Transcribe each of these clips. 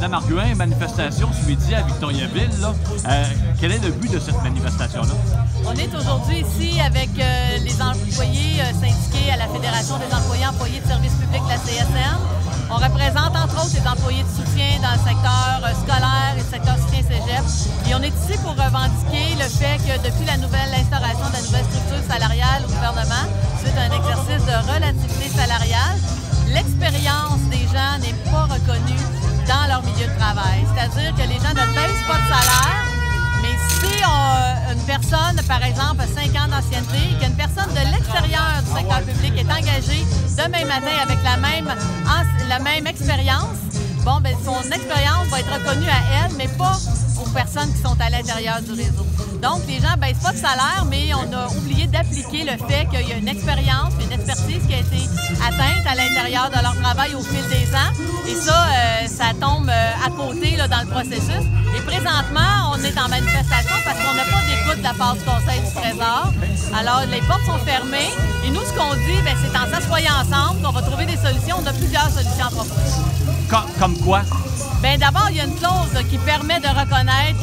Madame Arguin, manifestation ce midi à Victoriaville. Là. Quel est le but de cette manifestation-là? On est aujourd'hui ici avec les employés syndiqués à la Fédération des employés de services publics de la CSN. On représente entre autres les employés de soutien dans le secteur scolaire et le secteur soutien cégep. Et on est ici pour revendiquer le fait que depuis l'instauration de la nouvelle structure salariale au gouvernement, suite à un exercice de relativité salariale, l'expérience des gens n'est pas reconnue dans leur milieu de travail. C'est-à-dire que les gens ne baissent pas de salaire, mais si une personne, par exemple, a 5 ans d'ancienneté et qu'une personne de l'extérieur du secteur public est engagée demain matin avec la même expérience, bon, bien, son expérience va être reconnue à elle, mais pas aux personnes qui sont à l'intérieur du réseau. Donc, les gens ne baissent pas de salaire, mais on a oublié d'appliquer le fait qu'il y a une expérience, une expertise qui a été atteinte à l'intérieur de leur travail au fil des ans. Et ça, ça tombe à côté là, dans le processus. Et présentement, on est en manifestation parce qu'on n'a pas d'écoute de la part du Conseil du Trésor. Alors, les portes sont fermées. Et nous, ce qu'on dit, c'est en s'assoyant ensemble qu'on va trouver des solutions. On a plusieurs solutions à proposer. Comme quoi? Bien, d'abord, il y a une clause qui permet de reconnaître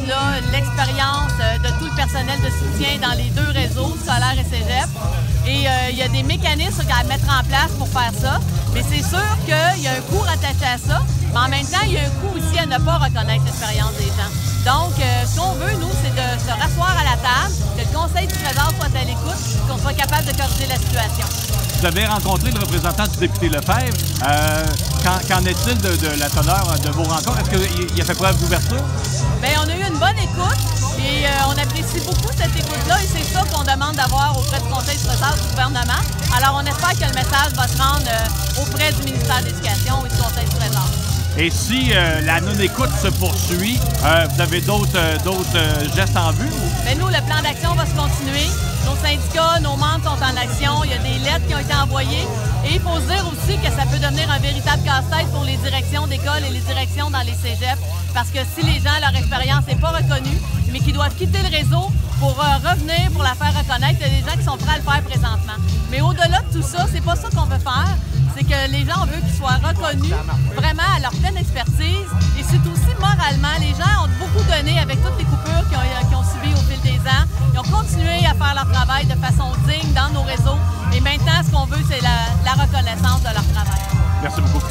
l'expérience de tout le personnel de soutien dans les deux réseaux, scolaire et cégep. Et il y a des mécanismes à mettre en place pour faire ça. Mais c'est sûr qu'il y a un coût rattaché à ça. Mais en même temps, il y a un coût aussi à ne pas reconnaître l'expérience des gens. Donc, ce qu'on veut, nous, c'est de se rasseoir à la table, que le Conseil du Trésor soit à l'écoute, qu'on soit capable de corriger la situation. Vous avez rencontré le représentant du député Lefebvre. Qu'en est-il de la teneur de vos rencontres? Est-ce qu'il a fait preuve d'ouverture? Bien, on a eu une bonne écoute et on apprécie beaucoup cette écoute-là et c'est ça qu'on demande d'avoir auprès du Conseil du Trésor du gouvernement. Alors, on espère que le message va se rendre auprès du ministère de l'Éducation et du Conseil du Trésor. Et si la non-écoute se poursuit, vous avez d'autres gestes en vue? Bien, nous, le plan d'action va se continuer. Nos syndicats, nos membres sont en action. Il y a des lettres qui ont été envoyées. Et il faut se dire aussi que ça peut devenir un véritable casse-tête pour les directions d'école et les directions dans les cégeps. Parce que si les gens, leur expérience n'est pas reconnue, mais qu'ils doivent quitter le réseau pour revenir, pour la faire reconnaître, il y a des gens qui sont prêts à le faire présentement. Mais au-delà de tout ça, c'est pas ça qu'on veut faire. C'est que les gens, on veut qu'ils soient reconnus vraiment à leur pleine expertise. Et c'est aussi moralement, les gens ont beaucoup donné avec toutes les coupures qu'ils ont subies au fil des ans. Ils ont continué à faire leur travail de façon digne dans nos réseaux. Et maintenant, ce qu'on veut, c'est la reconnaissance de leur travail. Merci beaucoup.